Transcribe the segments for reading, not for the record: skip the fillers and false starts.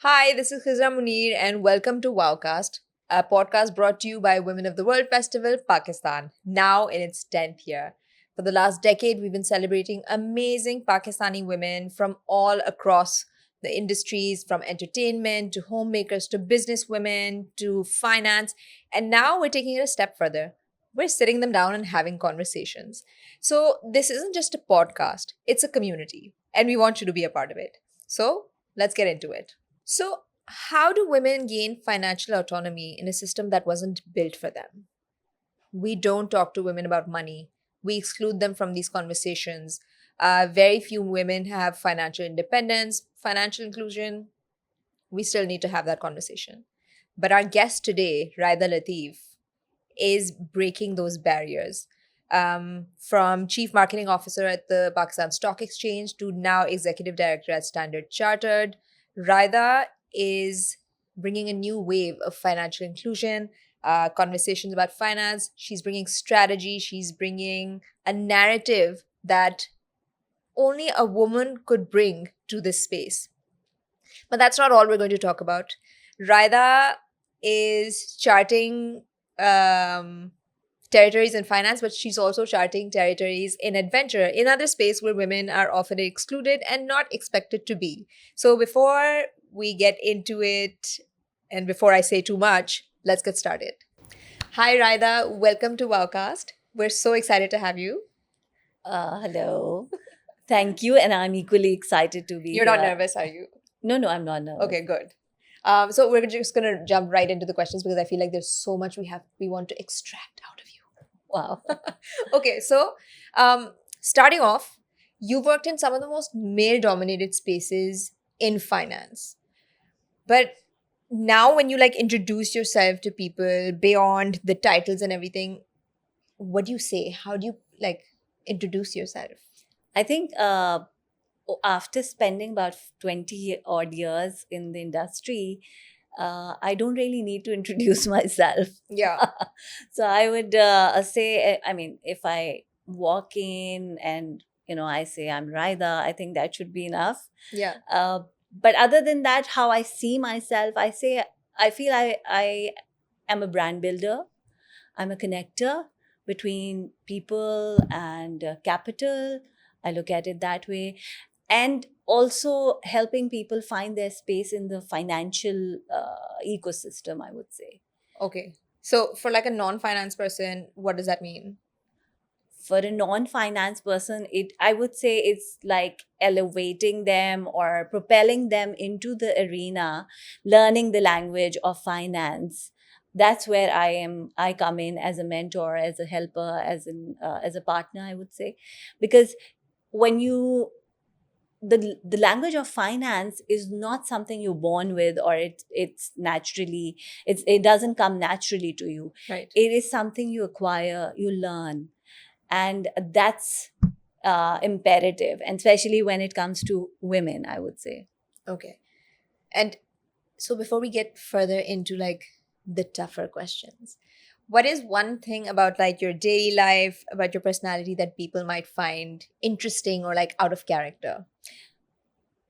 Hi, this is Khizra Munir, and welcome to Wowcast, a podcast brought to you by Women of the World Festival, Pakistan, now in its 10th year. For the last decade, we've been celebrating amazing Pakistani women from all across the industries, from entertainment to homemakers to business women to finance. And now we're taking it a step further. We're sitting them down and having conversations. So, this isn't just a podcast, it's a community, and we want you to be a part of it. So, let's get into it. So, how do women gain financial autonomy in a system that wasn't built for them? We don't talk to women about money. We exclude them from these conversations. Very few women have financial independence, financial inclusion. We still need to have that conversation. But our guest today, Raida Latif, is breaking those barriers. From Chief Marketing Officer at the Pakistan Stock Exchange to now Executive Director at Standard Chartered, Raida is bringing a new wave of financial inclusion, conversations about finance. She's bringing strategy, she's bringing a narrative that only a woman could bring to this space. But that's not all we're going to talk about. Raida is charting territories in finance, but she's also charting territories in adventure, in other space where women are often excluded and not expected to be. So before we get into it, and before I say too much, let's get started. Hi, Raida. Welcome to Wowcast. We're so excited to have you. Hello. Thank you. And I'm equally excited to be You're not here. nervous, are you? No, I'm not nervous. Okay, good. So we're just gonna jump right into the questions because I feel like there's so much we want to extract out of you. Wow. Okay, so starting off, you've worked in some of the most male-dominated spaces in finance, but now when you like introduce yourself to people beyond the titles and everything, what do you say? How do you like introduce yourself? I think after spending about 20 odd years in the industry, I don't really need to introduce myself. Yeah, So I would say, I mean, if I walk in and, I say I'm Raida, I think that should be enough. yeah. But other than that, how I see myself, I feel I am a brand builder. I'm a connector between people and capital. I look at it that way. And also helping people find their space in the financial ecosystem, I would say. Okay. So for like a non-finance person, what does that mean? For a non-finance person, I would say it's like elevating them or propelling them into the arena, learning the language of finance. That's where I come in as a mentor, as a helper, as a partner, I would say. Because when you the language of finance is not something you're born with, or it doesn't come naturally to you. Right. It is something you acquire, you learn, and that's imperative, and especially when it comes to women, I would say. Okay. And so before we get further into like the tougher questions, what is one thing about like your daily life, about your personality that people might find interesting or like out of character?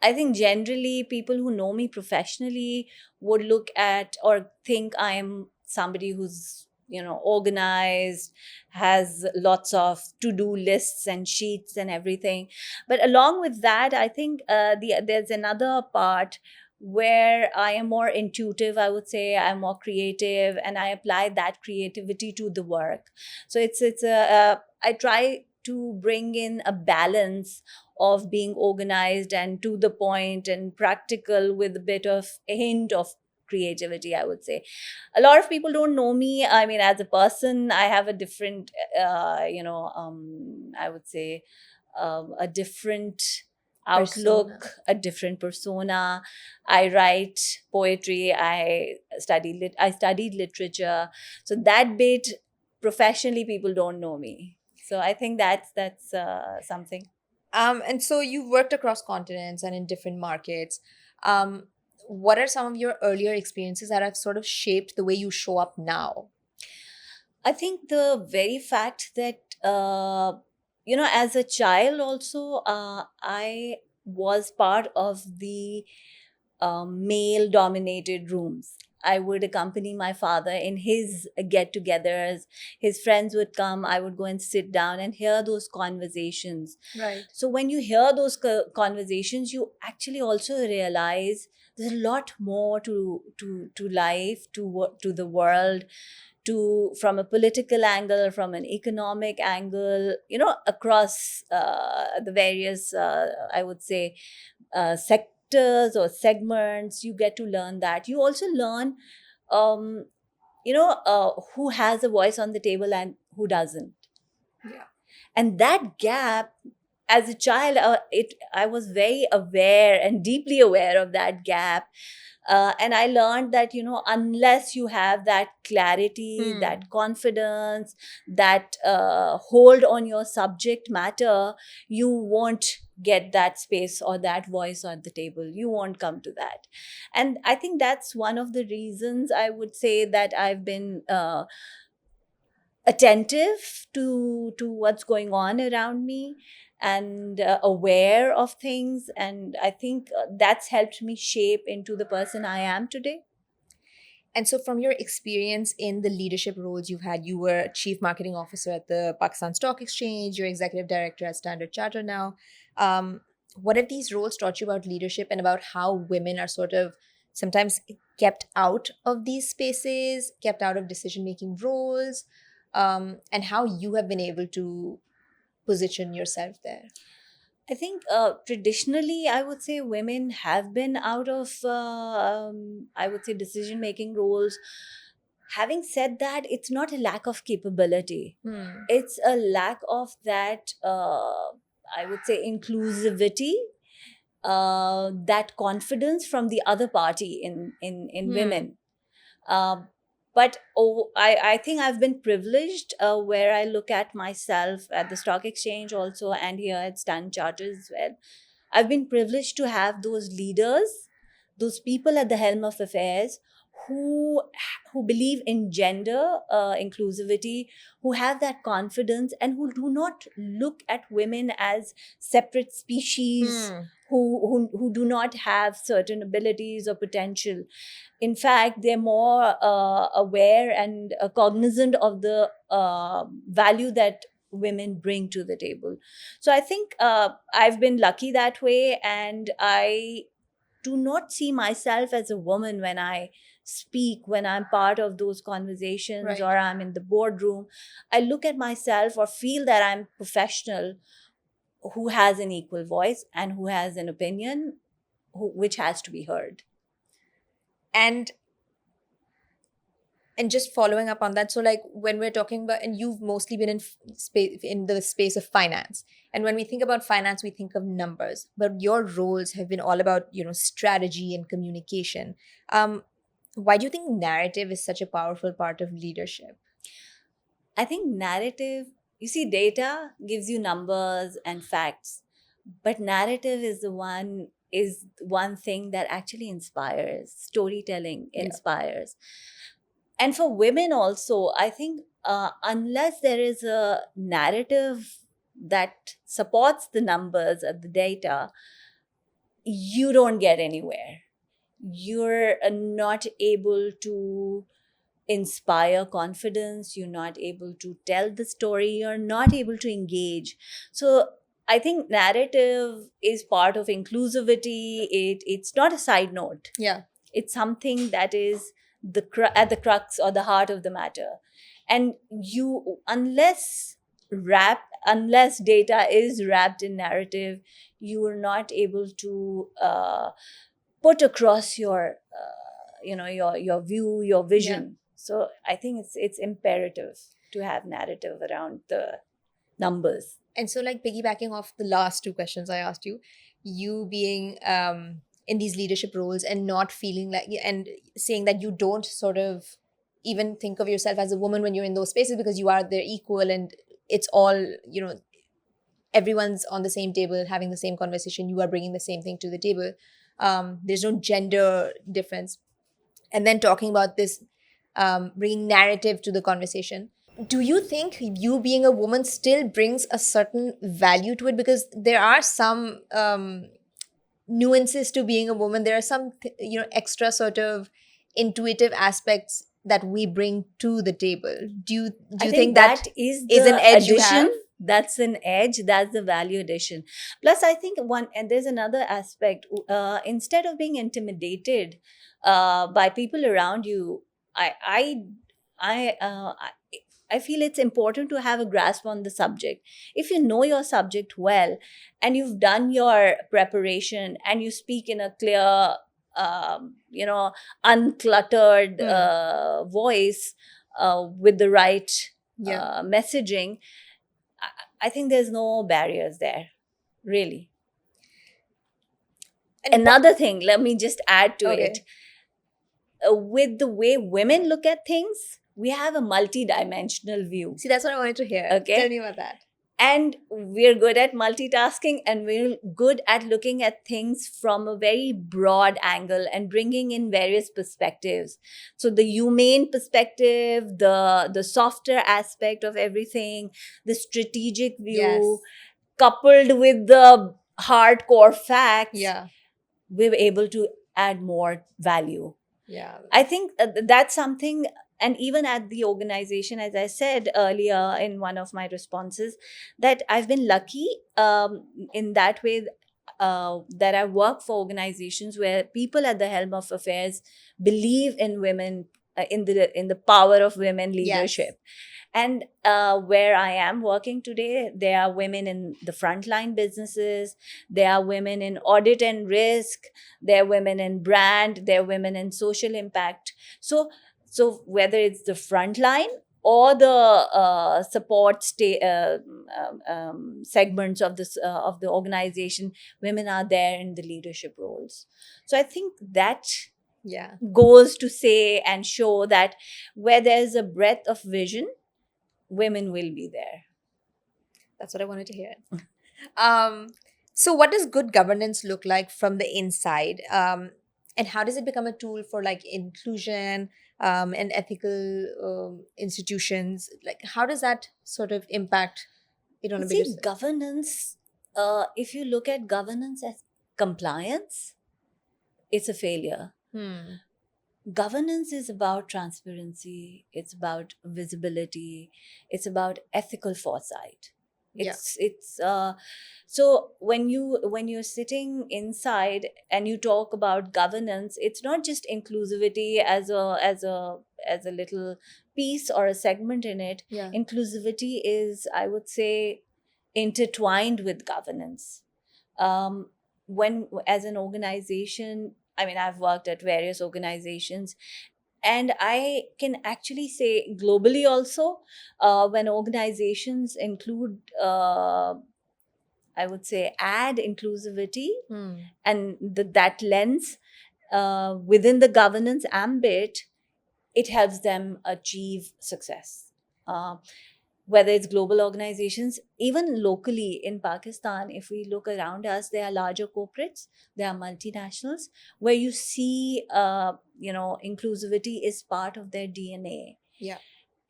I think generally people who know me professionally would look at or think I am somebody who's organized, has lots of to-do lists and sheets and everything. But along with that, I think there's another part where I am more intuitive. I would say I'm more creative, and I apply that creativity to the work. So I try to bring in a balance of being organized and to the point and practical with a bit of a hint of creativity, I would say. A lot of people don't know me. I mean, as a person, I have a different I would say a different outlook, Persona. a different persona. I write poetry, I studied literature. So that bit, professionally, people don't know me. So I think that's something. And so you've worked across continents and in different markets. Um, what are some of your earlier experiences that have sort of shaped the way you show up now? I think the very fact that, as a child also, I was part of the male dominated rooms. I would accompany my father in his get togethers. His friends would come. I would go and sit down and hear those conversations. Right. So, when you hear those conversations, you actually also realize there's a lot more to life, to the world, to from a political angle, from an economic angle, across the various, I would say, sectors or segments. You get to learn that. You also learn, um, who has a voice on the table and who doesn't. Yeah. And that gap, as a child, I was very aware and deeply aware of that gap. And I learned that, unless you have that clarity, that confidence, that hold on your subject matter, you won't get that space or that voice at the table. You won't come to that. And I think that's one of the reasons I would say that I've been attentive to what's going on around me, and aware of things. And I think that's helped me shape into the person I am today. And so, from your experience in the leadership roles you've had, you were Chief Marketing Officer at the Pakistan Stock Exchange, you're Executive Director at Standard Chartered now. What have these roles taught you about leadership and about how women are sort of sometimes kept out of these spaces, kept out of decision making roles, and how you have been able to position yourself there? I think traditionally, I would say women have been out of, I would say, decision making roles. Having said that, it's not a lack of capability, it's a lack of that, I would say, inclusivity, that confidence from the other party in women. Um, but I think I've been privileged, where I look at myself at the stock exchange also, and here at Standard Chartered as well. I've been privileged to have those leaders, those people at the helm of affairs, who who believe in gender inclusivity, who have that confidence, and who do not look at women as separate species, who do not have certain abilities or potential. In fact, they're more aware and cognizant of the value that women bring to the table. So I think I've been lucky that way, and I do not see myself as a woman when I speak, when I'm part of those conversations, Right. or I'm in the boardroom. I look at myself or feel that I'm professional who has an equal voice and who has an opinion, which has to be heard. And just following up on that, so like when we're talking about, and you've mostly been in space, in the space of finance, and when we think about finance we think of numbers, but your roles have been all about strategy and communication. Why do you think narrative is such a powerful part of leadership? I think narrative, you see, data gives you numbers and facts, but narrative is one thing that actually inspires. Storytelling Yeah. inspires. And for women also, I think unless there is a narrative that supports the numbers of the data, you don't get anywhere. You're not able to inspire confidence, you're not able to tell the story, you're not able to engage. So I think narrative is part of inclusivity. It's not a side note, Yeah. it's something that is at the crux or the heart of the matter. And you, unless data is wrapped in narrative, you are not able to put across your your view, your vision. So I think it's imperative to have narrative around the numbers. And so, like, piggybacking off the last two questions I asked you, you being in these leadership roles and not feeling like, and saying that you don't sort of even think of yourself as a woman when you're in those spaces because you are their equal, and it's all, everyone's on the same table having the same conversation, you are bringing the same thing to the table. There's no gender difference. And then talking about this, bringing narrative to the conversation, do you think you being a woman still brings a certain value to it? Because there are some nuances to being a woman. There are some extra sort of intuitive aspects that we bring to the table. Do I you think think that that is is an the edge you have? addition. That's an edge. That's the value addition. Plus, I think and there's another aspect. Instead of being intimidated by people around you, I, I, I, uh, I I feel it's important to have a grasp on the subject. If you know your subject well and you've done your preparation and you speak in a clear, you know, uncluttered Hmm. voice with the right Yeah. messaging, I think there's no barriers there, really. And Another thing, let me just add to it. okay. With the way women look at things, we have a multi-dimensional view. See, that's what I wanted to hear. Okay. Tell me about that. And we're good at multitasking, and we're good at looking at things from a very broad angle and bringing in various perspectives. So the humane perspective, the softer aspect of everything, the strategic view, Yes. coupled with the hardcore facts, Yeah. we're able to add more value. Yeah. I think that's something, and even at the organization, as I said earlier in one of my responses, that I've been lucky in that way, that I work for organizations where people at the helm of affairs believe in women, in the power of women leadership. And where I am working today, there are women in the frontline businesses, there are women in audit and risk, there are women in brand, there are women in social impact. So whether it's the frontline or the segments of the organization, women are there in the leadership roles. So I think that Yeah. goes to say and show that where there's a breadth of vision, women will be there. That's what I wanted to hear. Um, so what does good governance look like from the inside? And how does it become a tool for like inclusion and ethical institutions? Like, how does that sort of impact it on a bigger See, governance, if you look at governance as compliance, it's a failure. Hmm. Governance is about transparency, it's about visibility, it's about ethical foresight. Yeah. It's so when you're sitting inside and you talk about governance, it's not just inclusivity as a little piece or a segment in it. Yeah. Inclusivity is, I would say, intertwined with governance. When as an organization, I mean, I've worked at various organizations, and I can actually say globally also, when organizations include, I would say, add inclusivity Hmm. and that lens within the governance ambit, it helps them achieve success. Uh, whether it's global organizations, even locally in Pakistan, if we look around us, there are larger corporates, there are multinationals, where you see, inclusivity is part of their DNA. Yeah.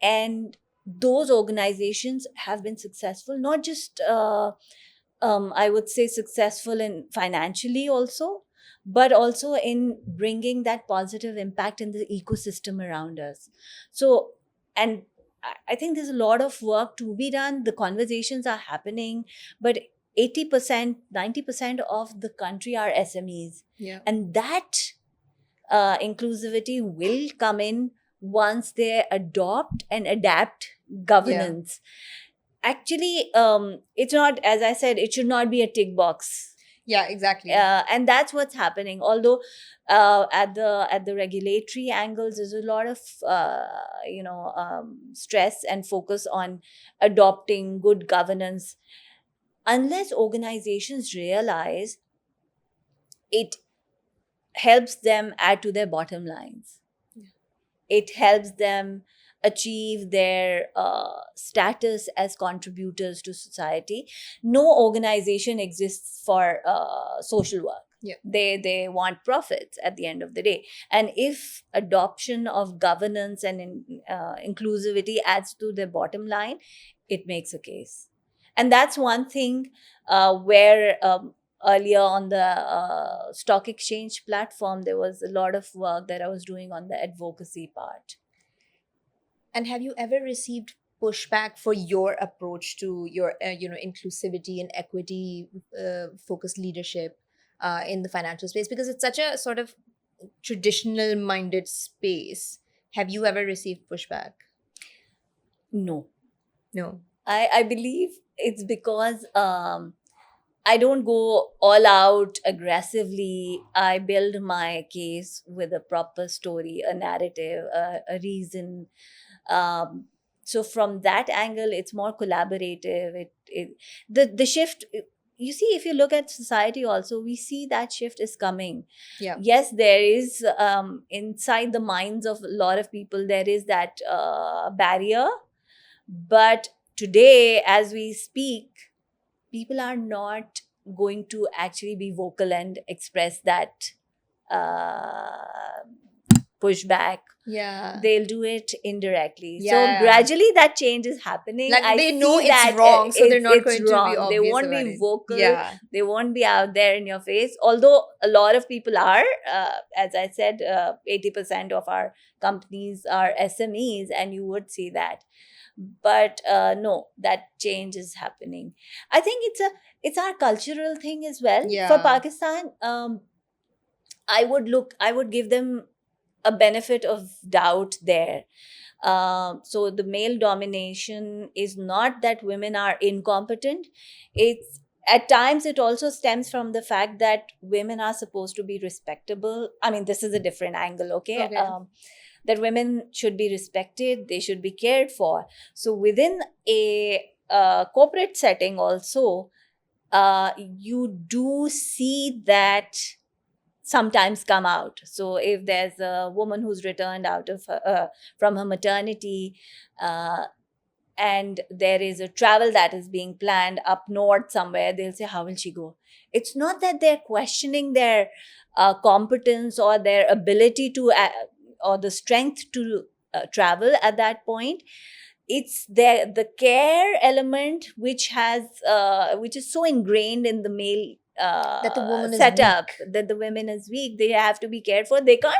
And those organizations have been successful, not just, I would say, successful in financially also, but also in bringing that positive impact in the ecosystem around us. So, and I think there's a lot of work to be done. The conversations are happening, but 80%, 90% of the country are SMEs. Yeah. And that inclusivity will come in once they adopt and adapt governance. Actually, it's not, as I said, it should not be a tick box. Yeah, exactly. And that's what's happening. Although at the regulatory angles, there's a lot of stress and focus on adopting good governance. Unless organizations realize it helps them add to their bottom lines, it helps them achieve their status as contributors to society. No organization exists for social work. Yeah. They want profits at the end of the day. And if adoption of governance and inclusivity adds to their bottom line, it makes a case. And that's one thing where earlier on the stock exchange platform, there was a lot of work that I was doing on the advocacy part. And have you ever received pushback for your approach to your, inclusivity and equity focused leadership in the financial space? Because it's such a sort of traditional minded space. Have you ever received pushback? No. No. I believe it's because I don't go all out aggressively. I build my case with a proper story, a narrative, a reason. Um, so from that angle, it's more collaborative. The shift. You see, if you look at society, also we see that shift is coming. Yeah. Yes, there is inside the minds of a lot of people there is that barrier, but today, as we speak, people are not going to actually be vocal and express that uh, pushback. Yeah. They'll do it indirectly. Yeah. So gradually that change is happening. Like I they know see it's that wrong, so they're not it's going to be wrong. They obvious won't about be it. vocal. Yeah. They won't be out there in your face. Although a lot of people are, as I said, 80% of our companies are SMEs, and you would see that. But no, that change is happening. I think it's our cultural thing as well. Yeah. For Pakistan, I would give them a benefit of doubt there. So the male domination is not that women are incompetent. It's at times it also stems from the fact that women are supposed to be respectable. I mean, this is a different angle, okay? Okay. That women should be respected, they should be cared for. So within a corporate setting, also, you do see that sometimes come out. So if there's a woman who's returned out of from her maternity, and there is a travel that is being planned up north somewhere, they'll say, how will she go? It's not that they're questioning their competence or their ability to or the strength to travel at that point. It's the care element which is so ingrained in the male That the woman is setup, that the women is weak. They have to be cared for. They can't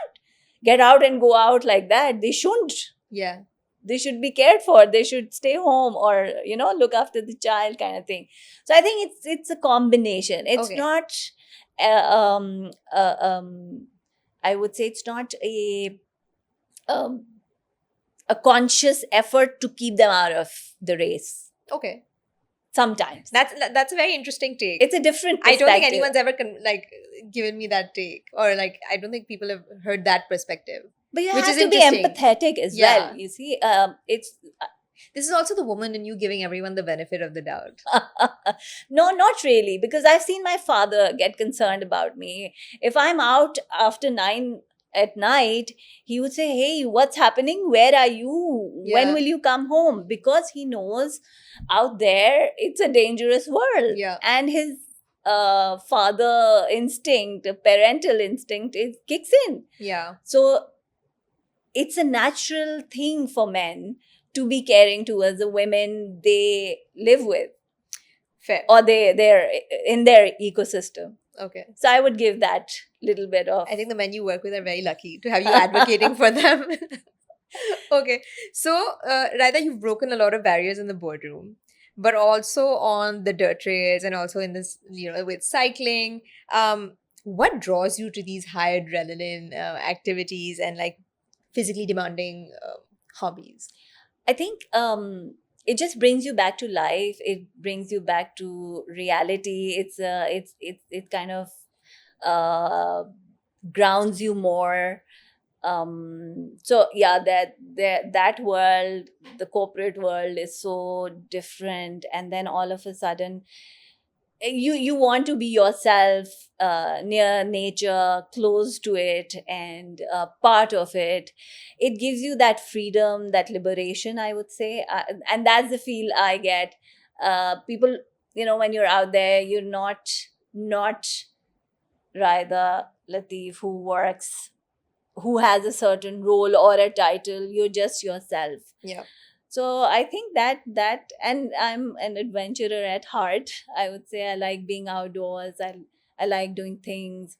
get out and go out like that. They shouldn't. Yeah. They should be cared for. They should stay home or look after the child, kind of thing. So I think it's a combination. It's Okay. not I would say it's not um, a conscious effort to keep them out of the race. Okay. Sometimes That's a very interesting take. it's a different I perspective. don't think anyone's ever given me that take, or I don't think people have heard that perspective. But you which have is to be interesting. empathetic as Yeah. well. You see, it's This is also the woman in you giving everyone the benefit of the doubt. no, not really, because I've seen my father get concerned about me. If I'm out after 9 at night, he would say, hey, what's happening? Where are you? When Yeah. will you come home? Because he knows out there it's a dangerous world. Yeah. And his father instinct, parental instinct, it kicks in. Yeah. So it's a natural thing for men to be caring towards the women they live with, Fair. or they're in their ecosystem. Okay. So I would give that little bit of. I think the men you work with are very lucky to have you advocating for them. Okay. So, Raida, you've broken a lot of barriers in the boardroom, but also on the dirt trails and also in this, with cycling. What draws you to these high adrenaline activities and physically demanding hobbies? I think it just brings you back to life. It brings you back to reality. It kind of grounds you more. So yeah, that world, the corporate world, is so different, and then all of a sudden you want to be yourself, near nature, close to it, and part of it. It gives you that freedom, that liberation, I would say, and that's the feel I get. People, when you're out there, you're not Raida Latif who has a certain role or a title. You're just yourself. Yeah. So I think that and I'm an adventurer at heart. I would say I like being outdoors. I like doing things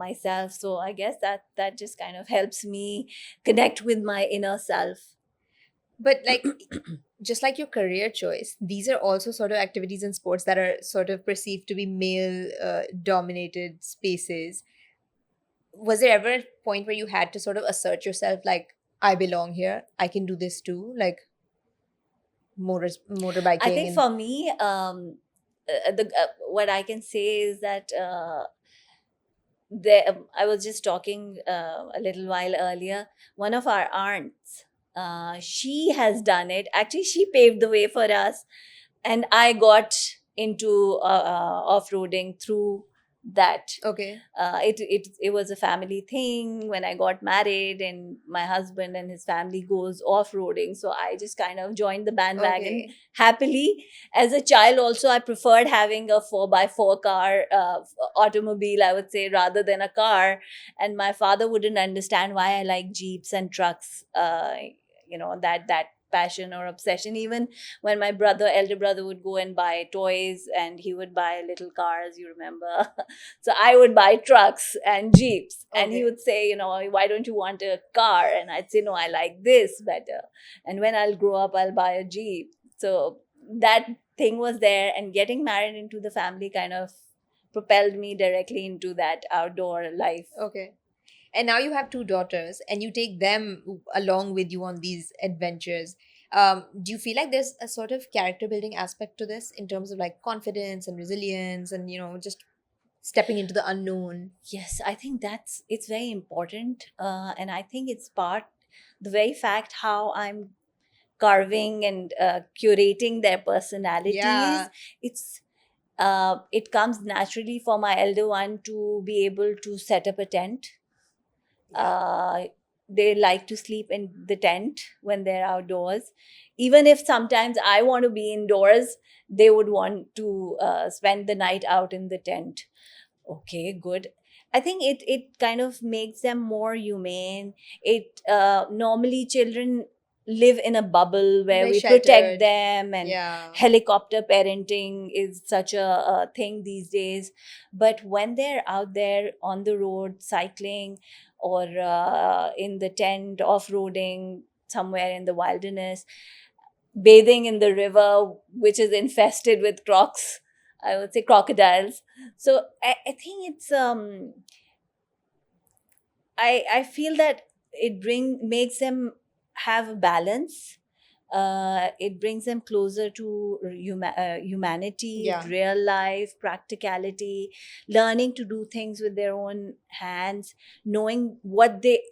myself. So I guess that just kind of helps me connect with my inner self. But like, just like your career choice, these are also sort of activities and sports that are sort of perceived to be male dominated spaces. Was there ever a point where you had to sort of assert yourself, like, I belong here, I can do this too, like I motorbiking think and for me, the what I can say is that I was just talking a little while earlier. One of our aunts, she has done it. Actually, she paved the way for us, and I got into off-roading through that. okay. It was a family thing when I got married, and my husband and his family goes off-roading, so I just kind of joined the bandwagon Okay. happily. As a child also, I preferred having a 4x4 car, automobile, I would say, rather than a car. And my father wouldn't understand why I like jeeps and trucks, that passion or obsession. Even when my elder brother, would go and buy toys, and he would buy little cars, you remember. So I would buy trucks and jeeps, and he Okay. would say, why don't you want a car? And I'd say, no, I like this better, and when I'll grow up, I'll buy a jeep. So that thing was there, and getting married into the family kind of propelled me directly into that outdoor life. Okay. And now you have two daughters and you take them along with you on these adventures. Do you feel like there's a sort of character building aspect to this in terms of like confidence and resilience and, just stepping into the unknown? Yes, I think it's very important, and I think it's the very fact how I'm carving and curating their personalities. Yeah. It's it comes naturally for my elder one to be able to set up a tent. uh, they like to sleep in the tent when they're outdoors. Even if sometimes I want to be indoors, they would want to spend the night out in the tent. Okay, good. I think it kind of makes them more humane. It Normally children live in a bubble where Very we protect sheltered. them, and Yeah. helicopter parenting is such a thing these days. But when they're out there on the road cycling, or in the tent off-roading somewhere in the wilderness, bathing in the river, which is infested with crocs, I would say crocodiles. So I think it's I feel that makes them have a balance. It brings them closer to humanity, Yeah. real life, practicality, learning to do things with their own hands, knowing what they.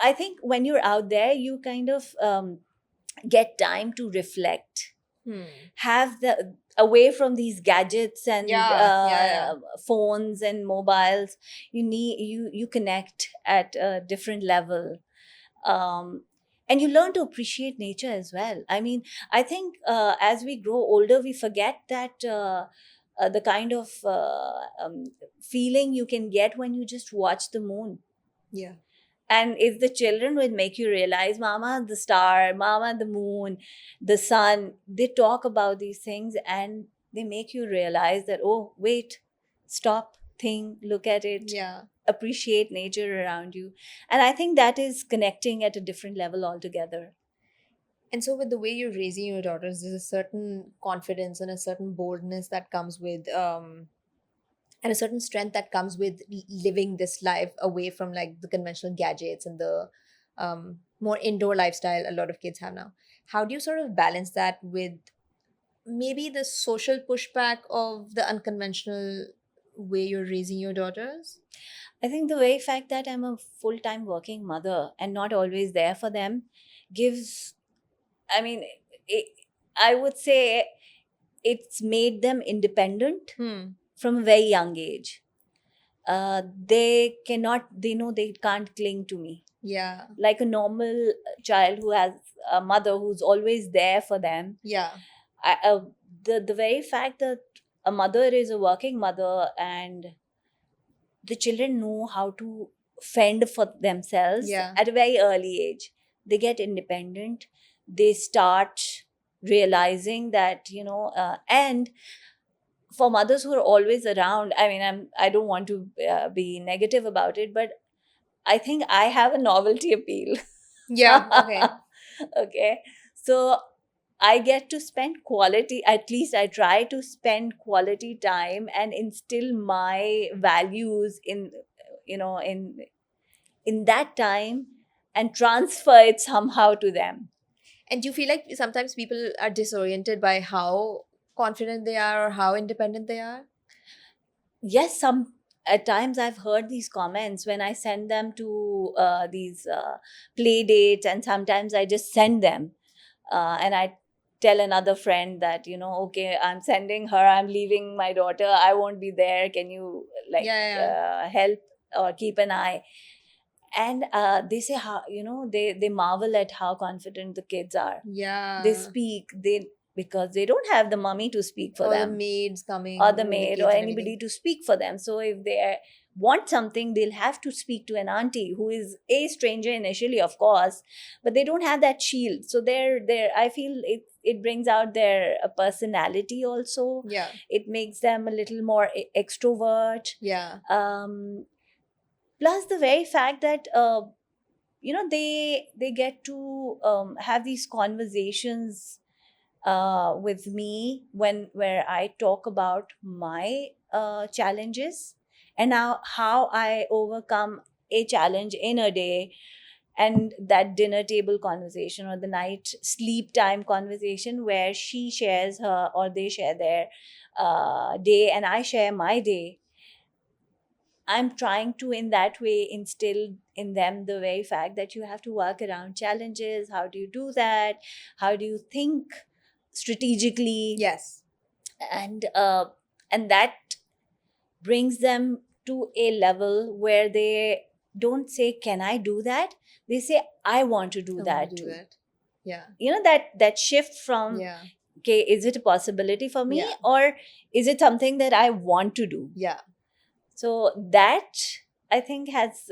I think when you're out there, you kind of get time to reflect, Hmm. have the away from these gadgets and Yeah. Yeah. Yeah. phones and mobiles. You connect at a different level, um, and you learn to appreciate nature as well. I mean, I think as we grow older, we forget that the kind of feeling you can get when you just watch the moon. Yeah. And it's the children will make you realize, mama the star, mama the moon, the sun. They talk about these things, and they make you realize that, oh wait, stop, think, look at it, Yeah. appreciate nature around you. And I think that is connecting at a different level altogether. And so, with the way you're raising your daughters, there's a certain confidence and a certain boldness that comes with, and a certain strength that comes with living this life away from like the conventional gadgets and the more indoor lifestyle a lot of kids have now. How do you sort of balance that with maybe the social pushback of the unconventional way you're raising your daughters? I think the very fact that I'm a full-time working mother and not always there for them gives, I mean, it, I would say it's made them independent Hmm. from a very young age. They know they can't cling to me Yeah. like a normal child who has a mother who's always there for them. Yeah. The very fact that a mother is a working mother, and the children know how to fend for themselves Yeah. at a very early age. They get independent. They start realizing that, and for mothers who are always around, I mean, I don't want to be negative about it, but I think I have a novelty appeal. Yeah. Okay. Okay. So I get to spend quality, at least I try to spend quality time and instill my values in, you know, in that time, and transfer it somehow to them. And do you feel like sometimes people are disoriented by how confident they are or how independent they are? Yes, some at times I've heard these comments when I send them to these play dates, and sometimes I just send them, and I tell another friend that, okay, I'm sending her, I'm leaving my daughter, I won't be there, can you like Yeah, yeah, help or keep an eye? And they say how, they marvel at how confident the kids are. They yeah. speak, they because they don't have the mummy to speak for Or the them, maids or coming the with the maid, or kids and anybody everything. to speak for them. So if they want something, they'll have to speak to an auntie who is a stranger initially, of course, but they don't have that shield. So they're I feel it brings out their personality also. Yeah, It makes them a little more extrovert. yeah, Plus the very fact that they get to have these conversations with me where I talk about my challenges, and now how I overcome a challenge in a day, and that dinner table conversation or the night sleep time conversation where she shares her or they share their day and I share my day. I'm trying to, in that way, instill in them the very fact that you have to work around challenges. How do you do that? How do you think strategically? yes, And that brings them to a level where they don't say, "Can I do that?" They say, "I want to do I want to that do too." that. Yeah, That shift from, yeah, okay, is it a possibility for me, yeah, or is it something that I want to do? yeah, So that, I think, has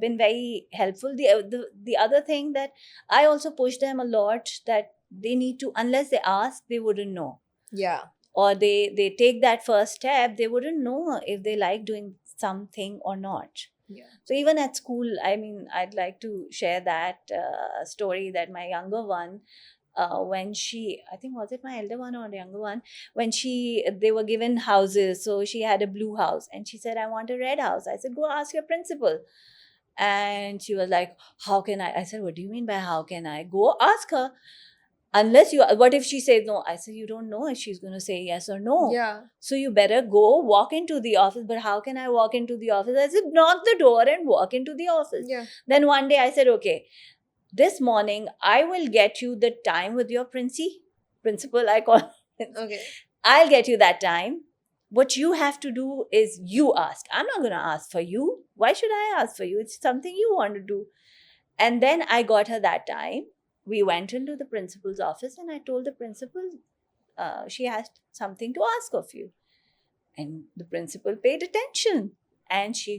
been very helpful. The other thing that I also push them a lot, that they need to, unless they ask, they wouldn't know, yeah, or they take that first step, they wouldn't know if they like doing something or not. yeah. So even at school, I mean, I'd like to share that story, that my younger one, when she, I think, was it my elder one or the younger one, when they were given houses, so she had a blue house and she said, "I want a red house." I said, "Go ask your principal." And she was like, "How can I said, "What do you mean by how can I?" "Go ask her. Unless you, what if she says no?" I said, "You don't know if she's going to say yes or no. Yeah, So you better go walk into the office." "But how can I walk into the office?" I said, "Knock the door and walk into the office." yeah. Then one day I said, "Okay, this morning I will get you the time with your principal, I call it. Okay. I'll get you that time. What you have to do is you ask. I'm not going to ask for you. Why should I ask for you? It's something you want to do." And then I got her that time. We went into the principal's office and I told the principal, she has something to ask of you. And the principal paid attention and she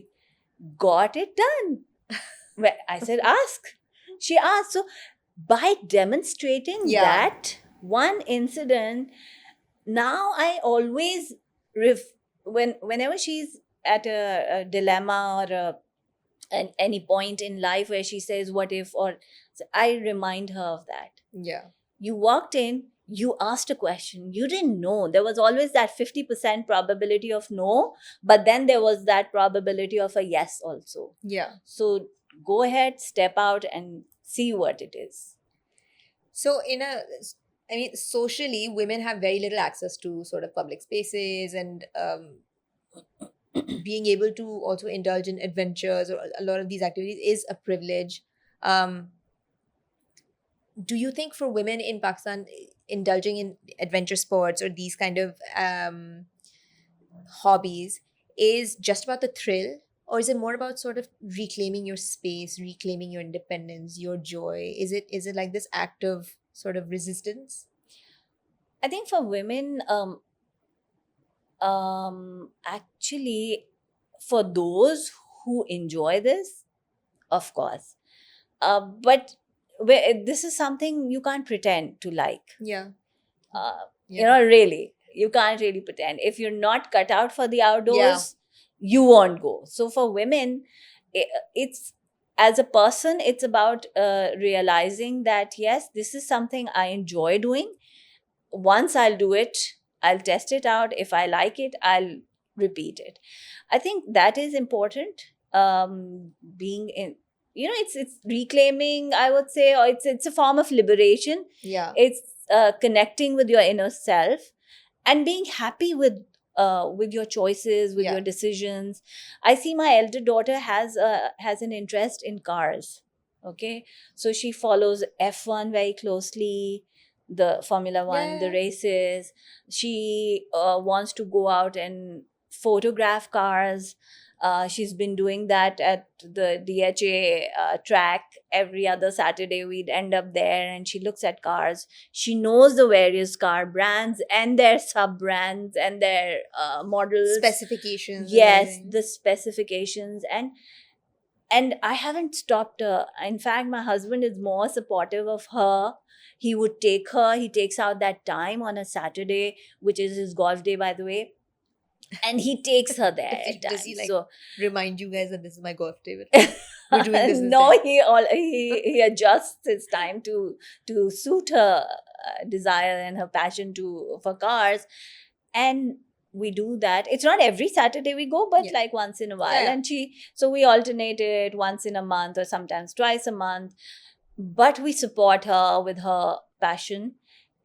got it done. Well, I said, "Ask." She asked. So by demonstrating Yeah, that one incident, now I always whenever she's at a dilemma, or any point in life where she says what if, or so I remind her of that. yeah, You walked in, you asked a question, you didn't know. There was always that 50% probability of no, but then there was that probability of a yes also. yeah. So go ahead, step out and see what it is. So I mean, socially, women have very little access to sort of public spaces and being able to also indulge in adventures or a lot of these activities is a privilege. Um, do you think for women in Pakistan, indulging in adventure sports or these kind of hobbies is just about the thrill, or is it more about sort of reclaiming your space, reclaiming your independence, your joy? Is it like this act of sort of resistance? I think for women, actually, for those who enjoy this, of course. But this is something you can't pretend to like. Yeah, Uh, yeah, really. You can't really pretend. If you're not cut out for the outdoors, you won't go. So for women, it's, as a person, it's about realizing that yes, this is something I enjoy doing. Once I'll do it, I'll test it out. If I like it, I'll repeat it. I think that is important. Being in, it's reclaiming, I would say, or it's a form of liberation. Yeah. It's connecting with your inner self and being happy with your choices, with Yeah. your decisions. I see my elder daughter has an interest in cars. Okay, so she follows F1 very closely, the Formula One, the Yeah. races. She wants to go out and photograph cars. She's been doing that at the DHA track. Every other Saturday, we'd end up there, and she looks at cars. She knows the various car brands and their sub brands and their models. Specifications. Yes, And the specifications. And I haven't stopped her. In fact, my husband is more supportive of her. He would take her. He takes out that time on a Saturday, which is his golf day, by the way, and he takes her there everything. at Does he times. like So remind you guys that this is my golf day? We're doing this no, instead. he adjusts his time to suit her desire and her passion for cars, and we do that. It's not every Saturday we go, but Yeah. like once in a while. Yeah. And so we alternate it once in a month or sometimes twice a month. But we support her with her passion,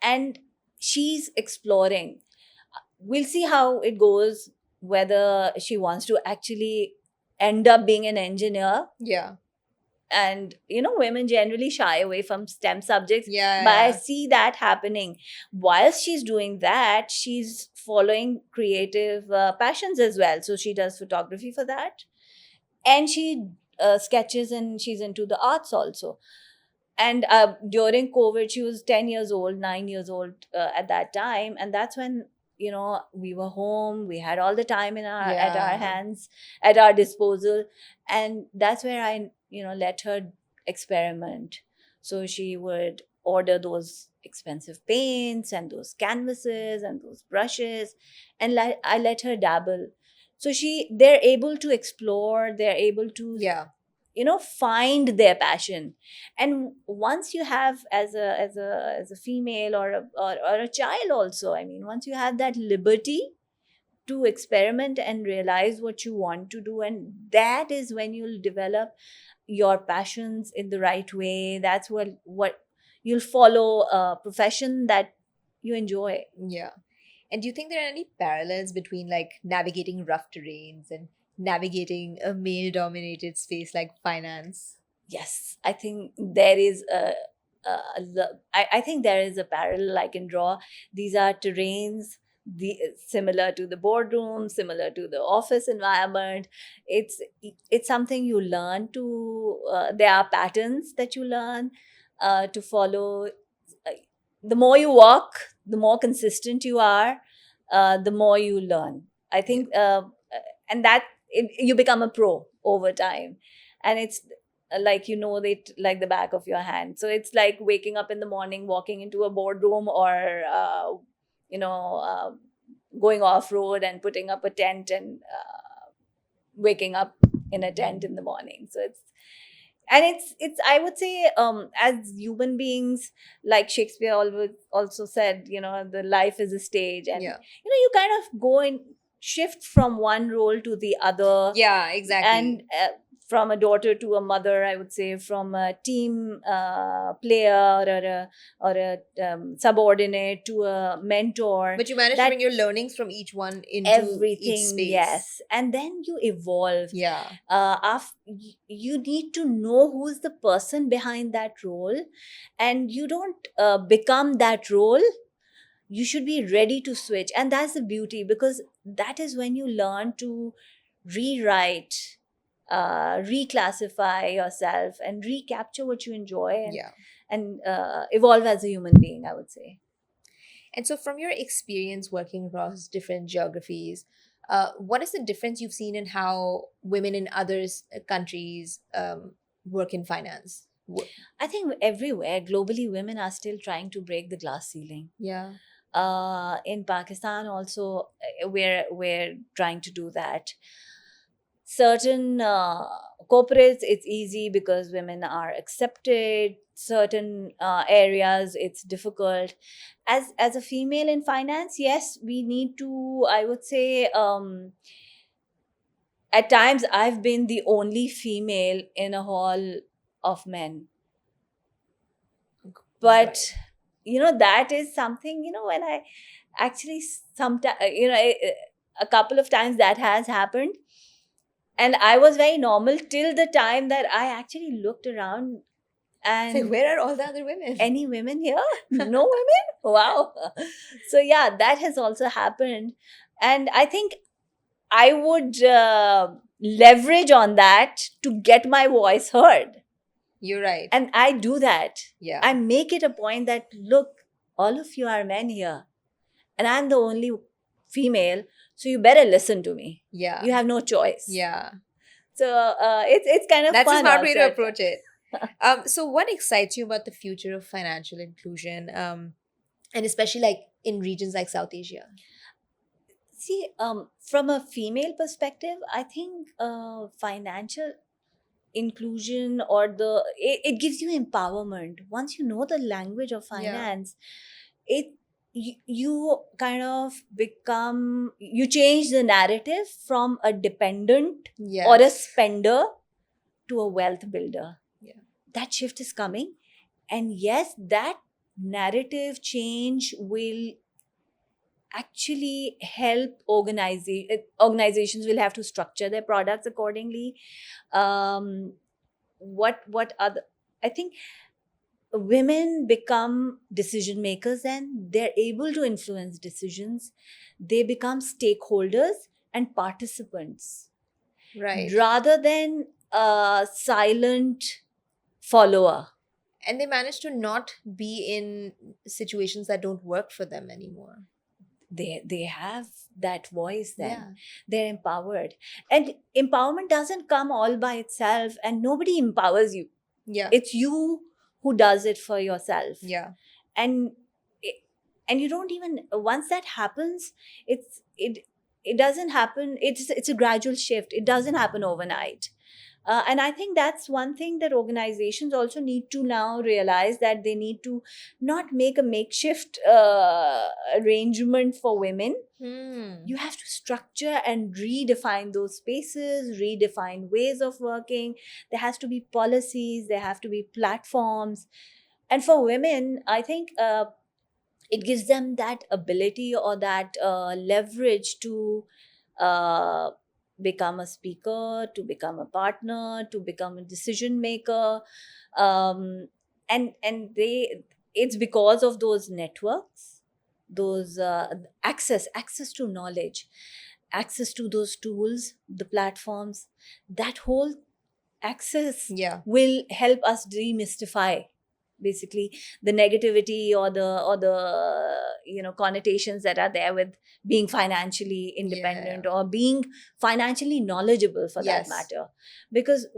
and she's exploring. We'll see how it goes, whether she wants to actually end up being an engineer. Yeah. And women generally shy away from STEM subjects, Yeah. but I see that happening. Whilst she's doing that, she's following creative passions as well. So she does photography for that, and she sketches, and she's into the arts also. And during COVID, she was 10 years old, 9 years old at that time, and that's when we were home. We had all the time at our Yeah. hands, at our disposal, and that's where I let her experiment. So she would order those expensive paints and those canvases and those brushes, and I let her dabble. So they're able to explore, they're able to Yeah. find their passion. And once you have, as a female, or a child also, I mean, once you have that liberty to experiment and realize what you want to do, and that is when you'll develop your passions in the right way. That's what you'll follow a profession that you enjoy. Yeah. And do you think there are any parallels between like navigating rough terrains and navigating a male dominated space like finance? Yes, I think there is I think there is a parallel I can draw. These are terrains, similar to the boardroom, similar to the office environment. It's something you learn to. There are patterns that you learn to follow. The more you walk, the more consistent you are, the more you learn. I think, and that you become a pro over time, and it's like it like the back of your hand. So it's like waking up in the morning, walking into a boardroom, or you know uh, going off road and putting up a tent, and waking up in a tent in the morning. So it's I would say, as human beings, like Shakespeare always also said, the life is a stage, and Yeah. you kind of go and shift from one role to the other. Yeah, exactly. And from a daughter to a mother, I would say, from a team player, or a subordinate to a mentor. But you manage to that bring your learnings from each one into each everything, space. yes, and then you evolve. Yeah. You need to know who's the person behind that role, and you don't become that role. You should be ready to switch, and that's the beauty, because that is when you learn to rewrite, reclassify yourself, and recapture what you enjoy, and Yeah. evolve as a human being, I would say. And so, from your experience working across different geographies, what is the difference you've seen in how women in other countries work in finance? I think everywhere globally, women are still trying to break the glass ceiling. Yeah. In Pakistan also, we're trying to do that. Certain corporates, it's easy because women are accepted. Certain areas, it's difficult. As a female in finance, yes, we need to, I would say, at times I've been the only female in a hall of men. But Right. that is something, when I actually sometimes, a couple of times that has happened, and I was very normal till the time that I actually looked around, It's like, and where are all the other women? any women here? No women? Wow. So yeah, that has also happened, and I think I would leverage on that to get my voice heard. You're right. And I do that. Yeah. I make it a point that, look, all of you are men here, and I'm the only female, so you better listen to me. Yeah. You have no choice. Yeah. So it's kind of That's a fun smart way to also. approach it. So what excites you about the future of financial inclusion? And especially like in regions like South Asia? See, from a female perspective, I think financial inclusion, or it gives you empowerment. Once you know the language of Yeah. finance, it you kind of become, you change the narrative from a dependent or a Yes. spender to a wealth builder. Yeah. That shift is coming, and yes, that narrative change will actually help organizations will have to structure their products accordingly. What other, I think women become decision makers, and they're able to influence decisions. They become stakeholders and participants Right. rather than a silent follower. And they manage to not be in situations that don't work for them anymore. They have that voice then. Yeah. They're empowered, and empowerment doesn't come all by itself, and nobody empowers you. Yeah. It's you who does it for yourself. Yeah. And and you don't even, once that happens, it doesn't happen, it's a gradual shift. It doesn't happen overnight. And I think that's one thing that organizations also need to now realize, that they need to not make a makeshift arrangement for women. You have to structure and redefine those spaces, redefine ways of working. There has to be policies, there have to be platforms. And for women, I think it gives them that ability or that leverage to uh, become a speaker, to become a partner, to become a decision maker. And it's because of those networks, those access to knowledge, access to those tools, the platforms. That whole access Yeah. will help us demystify basically the negativity or the connotations that are there with being financially independent or being financially knowledgeable, for that Yes. matter. Because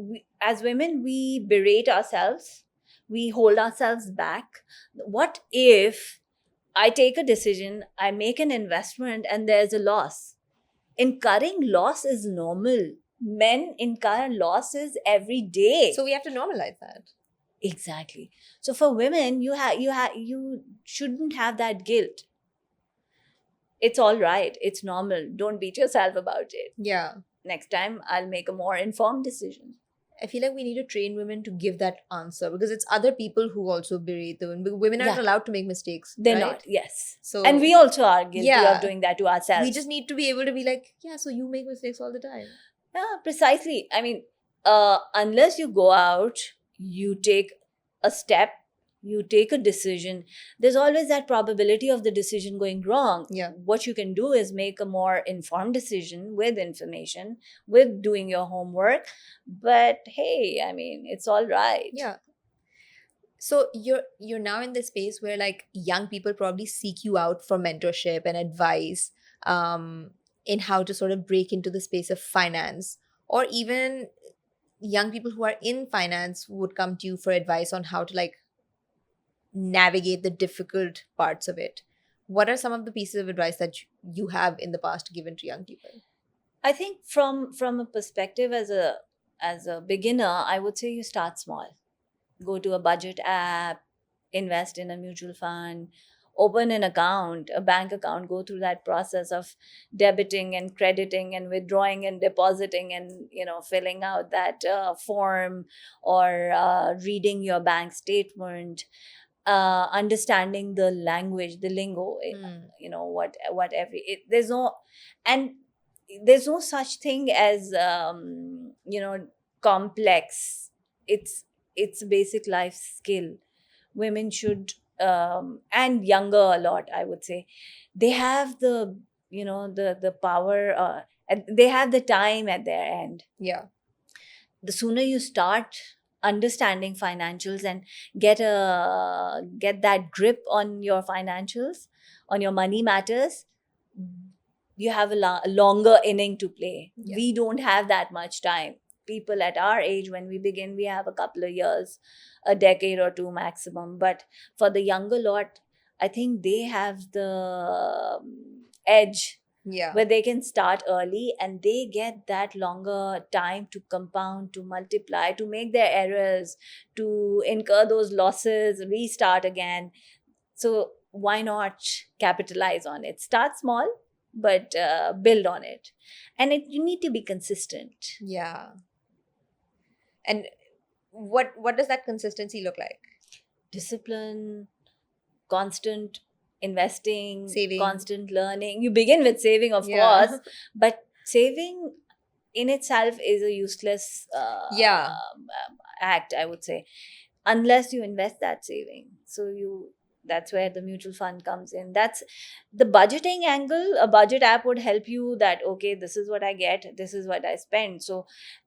as women, we berate ourselves, we hold ourselves back. What if I take a decision, I make an investment, and there's a loss? Incurring loss is normal. Men incur losses every day. So we have to normalize that. Exactly. So for women, you shouldn't have that guilt. It's all right. It's normal. Don't beat yourself about it. Yeah. Next time, I'll make a more informed decision. I feel like we need to train women to give that answer, because it's other people who also berate the women. Women aren't Yeah. allowed to make mistakes. They're right? not. Yes. So And we also are guilty Yeah. of doing that to ourselves. we just need to be able to be like, yeah, so you make mistakes all the time. Yeah, precisely. I mean, unless you go out, you take a step, you take a decision, there's always that probability of the decision going wrong. Yeah. What you can do is make a more informed decision with information, with doing your homework. But hey, I mean, it's all right. Yeah. So you're now in the space where like young people probably seek you out for mentorship and advice in how to sort of break into the space of finance, or even young people who are in finance would come to you for advice on how to like navigate the difficult parts of it. what are some of the pieces of advice that you have in the past given to young people? I think from a perspective as a beginner, I would say you start small. Go to a budget app, invest in a mutual fund, open an account, a bank account, go through that process of debiting and crediting and withdrawing and depositing, and filling out that form, or reading your bank statement, understanding the language, the lingo, what every there's no, and there's no such thing as complex. It's a basic life skill. Women should, and younger a lot, I would say, they have the power, and they have the time at their end. Yeah. The sooner you start understanding financials and get that grip on your financials, on your money matters, you have a longer inning to play. Yeah. We don't have that much time. People at our age, when we begin, we have a couple of years, a decade or two maximum. But for the younger lot, I think they have the edge, Yeah. where they can start early and they get that longer time to compound, to multiply, to make their errors, to incur those losses, restart again. So why not capitalize on it? Start small, but build on it. And you need to be consistent. Yeah. And what does that consistency look like? Discipline, constant investing, Saving. constant learning. You begin with saving, of Yeah. course, but saving in itself is a useless Yeah. act, I would say, unless you invest that saving. So that's where the mutual fund comes in. That's the budgeting angle. A budget app would help you that, okay, this is what I get, this is what I spend. So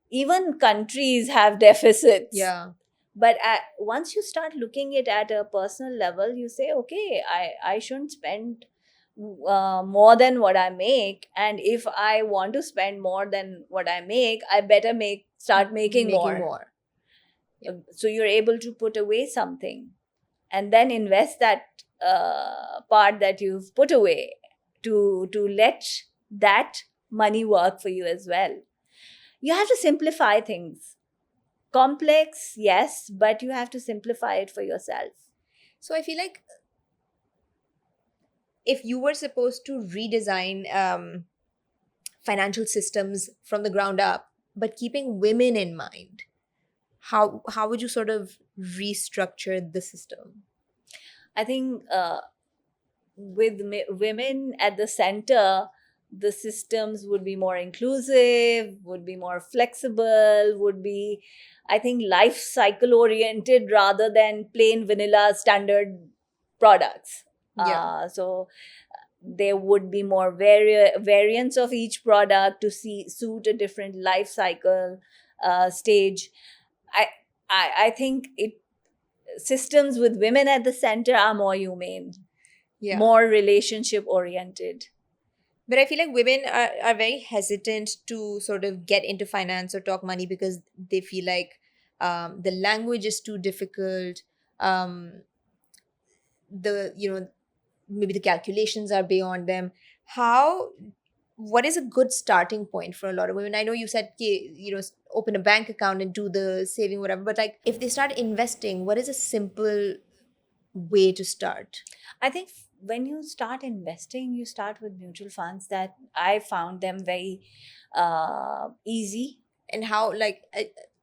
even countries have deficits. Yeah. But once you start looking it at a personal level, you say, okay, I shouldn't spend more than what I make, and if I want to spend more than what I make, I better start making more. So you're able to put away something and then invest that part that you've put away to let that money work for you as well. You have to simplify things. Complex, yes, but you have to simplify it for yourself. So I feel like if you were supposed to redesign financial systems from the ground up, but keeping women in mind, how would you sort of restructure the system? I think with women at the center, the systems would be more inclusive, would be more flexible, would be, I think, life cycle oriented rather than plain vanilla standard products. Yeah. So there would be more variants of each product to suit a different life cycle stage. I think systems with women at the center are more humane, Yeah. more relationship oriented. But I feel like women are very hesitant to sort of get into finance or talk money because they feel like the language is too difficult. Maybe the calculations are beyond them. What is a good starting point for a lot of women? I know you said, open a bank account and do the saving, whatever. But like, if they start investing, what is a simple way to start? I think when you start investing, you start with mutual funds. That I found them very easy. And how, like,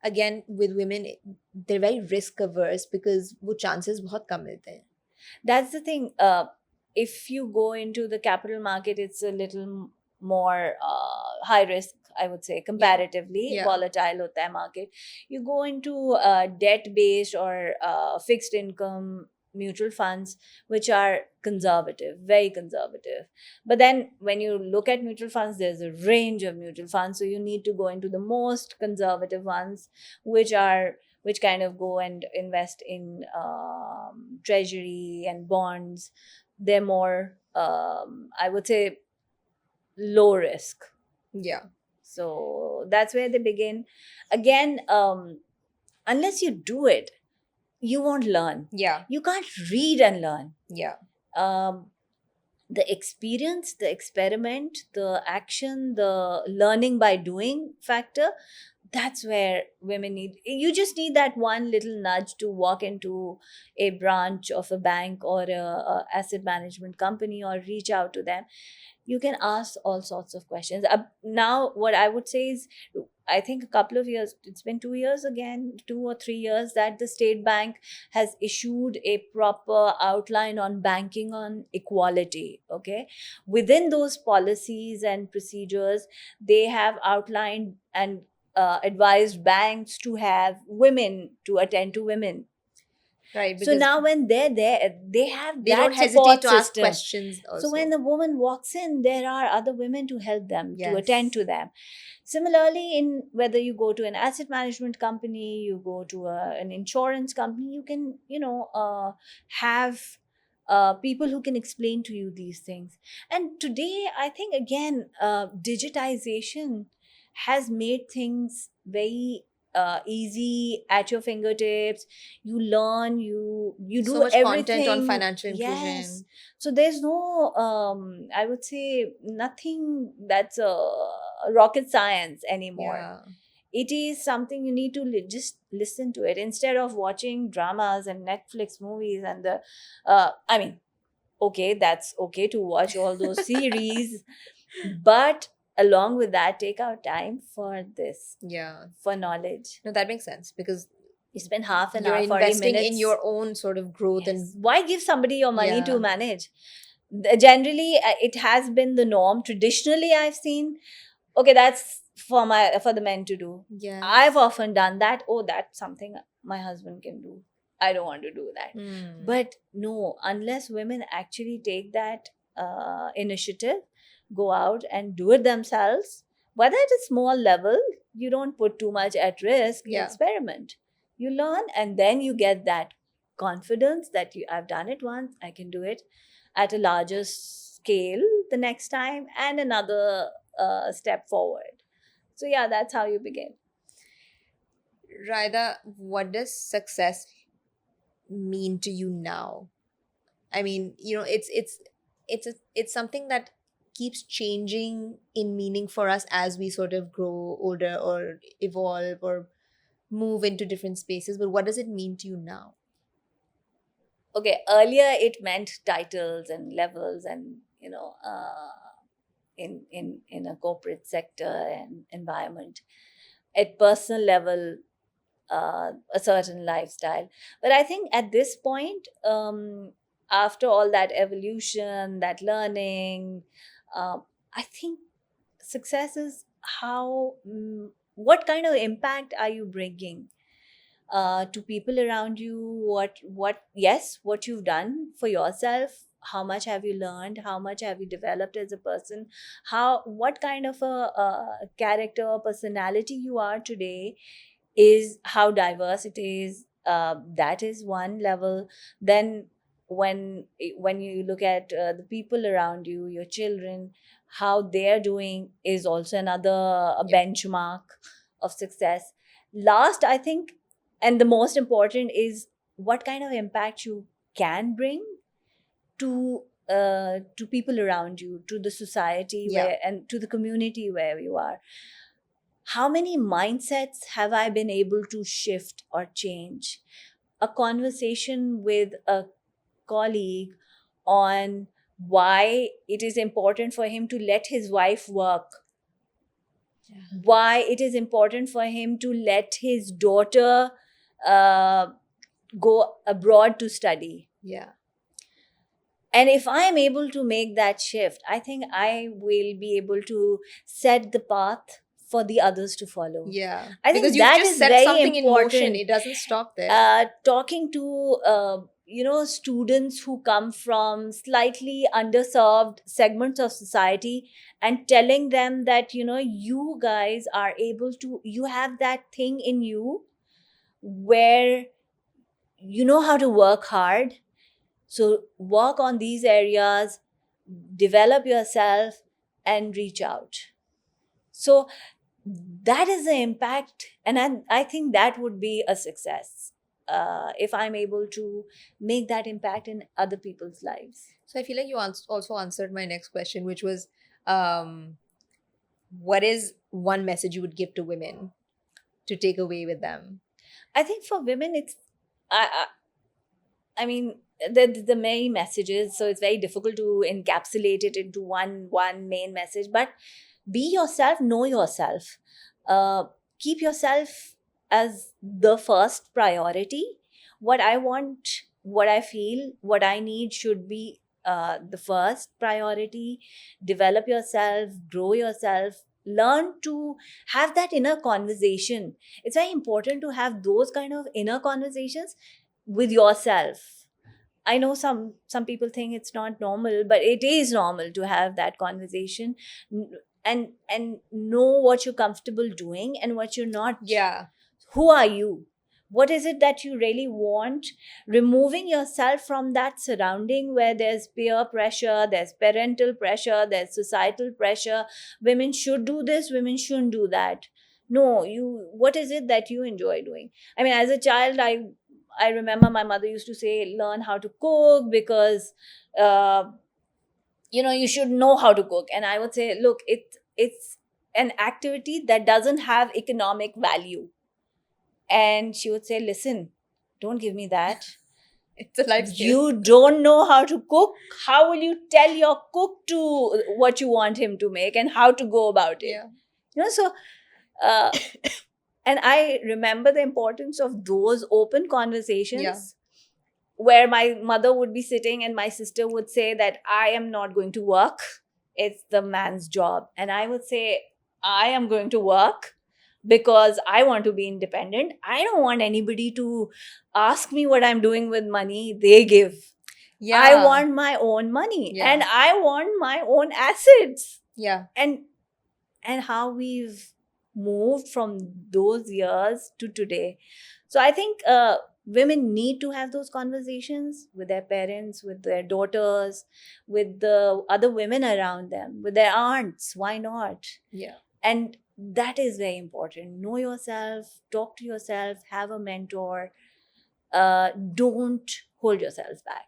again, with women, they're very risk averse because wo chances bahut kam milte hain. That's the thing. If you go into the capital market, it's a little more high risk, I would say, comparatively. Yeah. Volatile hota hai market. You go into debt based or fixed income mutual funds, which are conservative, very conservative. But then when you look at mutual funds, there's a range of mutual funds. So you need to go into the most conservative ones, which kind of go and invest in treasury and bonds. They're more, I would say, low risk. Yeah. So that's where they begin. Again, unless you do it, you won't learn. Yeah. You can't read and learn. Yeah. the experience, the experiment, the action, the learning by doing factor, that's where women need, you just need that one little nudge to walk into a branch of a bank or a asset management company or reach out to them. You can ask all sorts of questions. Now what I would say is, I think a couple of years, it's been 2 years again, 2 or 3 years, that the State Bank has issued a proper outline on banking on equality. Okay. Within those policies and procedures, they have outlined and advised banks to have women, to attend to women. Right, So because now when they're there, they have they don't that hesitate support to ask system. questions So also. when the woman walks in, there are other women to help them, to attend Yes. to them. Similarly, in whether you go to an asset management company, you go to an insurance company, you can, have people who can explain to you these things. And today, I think again, digitization has made things very easy, at your fingertips. You learn, you So do much content on everything. financial Yes. inclusion. So there's no, I would say, nothing that's rocket science anymore. Yeah. It is something you need to just listen to it instead of watching dramas and Netflix movies and the, I mean, okay, that's okay to watch all those series, but along with that, take out time for this, Yeah. for knowledge. No, that makes sense because You spend half an you're hour, 40 investing minutes. in your own sort of growth. Yes. And Why give somebody your money Yeah. to manage? Generally, it has been the norm. Traditionally, I've seen, okay, that's for the men to do. yeah. I've often done that. Oh, that's something my husband can do. I don't want to do that. But no, unless women actually take that initiative, go out and do it themselves, whether at a small level, you don't put too much at risk. You Yeah. experiment, you learn, and then you get that confidence that I've done it once, I can do it at a larger scale the next time, and another step forward. So yeah, that's how you begin. Raida, what does success mean to you now? I mean, it's something that keeps changing in meaning for us as we sort of grow older or evolve or move into different spaces. But what does it mean to you now? Okay, earlier it meant titles and levels, and in a corporate sector and environment. At personal level, a certain lifestyle. But I think at this point, after all that evolution, that learning, I think success is how, what kind of impact are you bringing to people around you? What you've done for yourself, how much have you learned, how much have you developed as a person, what kind of a character, personality you are today, is how diverse it is. That is one level. Then when you look at the people around you, your children, how they're doing is also another benchmark of success. Last, I think, and the most important, is what kind of impact you can bring to people around you, to the society Yeah. where, and to the community where you are. How many mindsets have I been able to shift or change? A conversation with a colleague on why it is important for him to let his wife work, why it is important for him to let his daughter uh, go abroad to study. Yeah. And if I am able to make that shift, I think I will be able to set the path for the others to follow. Yeah. I think because you've that just is set very something in motion. important. It doesn't stop there. Talking to students who come from slightly underserved segments of society, and telling them that you guys are able to, you have that thing in you where you know how to work hard. So work on these areas, develop yourself, and reach out. So that is the impact, and I think that would be a success if I'm able to make that impact in other people's lives. So I feel like you also answered my next question, which was, um, what is one message you would give to women to take away with them? I think for women, it's I mean, the many messages, so it's very difficult to encapsulate it into one main message. But be yourself, know yourself, uh, keep yourself as the first priority. What I want, what I feel, what I need should be the first priority. Develop yourself, grow yourself, learn to have that inner conversation. It's very important to have those kind of inner conversations with yourself. I know some people think it's not normal, but it is normal to have that conversation. And know what you're comfortable doing and what you're not. Yeah. Who are you? What is it that you really want? Removing yourself from that surrounding where there's peer pressure, there's parental pressure, there's societal pressure. Women should do this, women shouldn't do that. No, you, what is it that you enjoy doing? I mean, as a child, I remember my mother used to say, learn how to cook because uh, you should know how to cook. And I would say, look, it's an activity that doesn't have economic value. And she would say, listen, don't give me that. It's a life skill. You don't know how to cook. How will you tell your cook to what you want him to make and how to go about it? Yeah. So uh, and I remember the importance of those open conversations. Yeah. Where my mother would be sitting and my sister would say that I am not going to work, it's the man's job. And I would say, I am going to work because I want to be independent. I don't want anybody to ask me what I'm doing with money they give. Yeah. I want my own money. Yeah. And I want my own assets. Yeah. And how we've moved from those years to today. So I think women need to have those conversations with their parents, with their daughters, with the other women around them, with their aunts. Why not? Yeah. And that is very important. Know yourself, talk to yourself, have a mentor. Don't hold yourself back.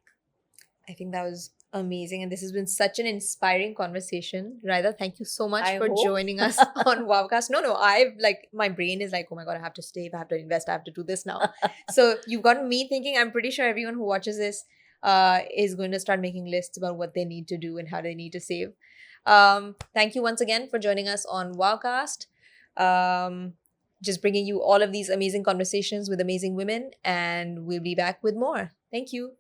I think that was amazing. And this has been such an inspiring conversation. Radha, thank you so much I for hope. joining us on Wowcast. No, I've like, my brain is like, oh my God, I have to stay. I have to invest. I have to do this now. So you've gotten me thinking. I'm pretty sure everyone who watches this is going to start making lists about what they need to do and how they need to save. Thank you once again for joining us on Wowcast. Just bringing you all of these amazing conversations with amazing women. And we'll be back with more. Thank you.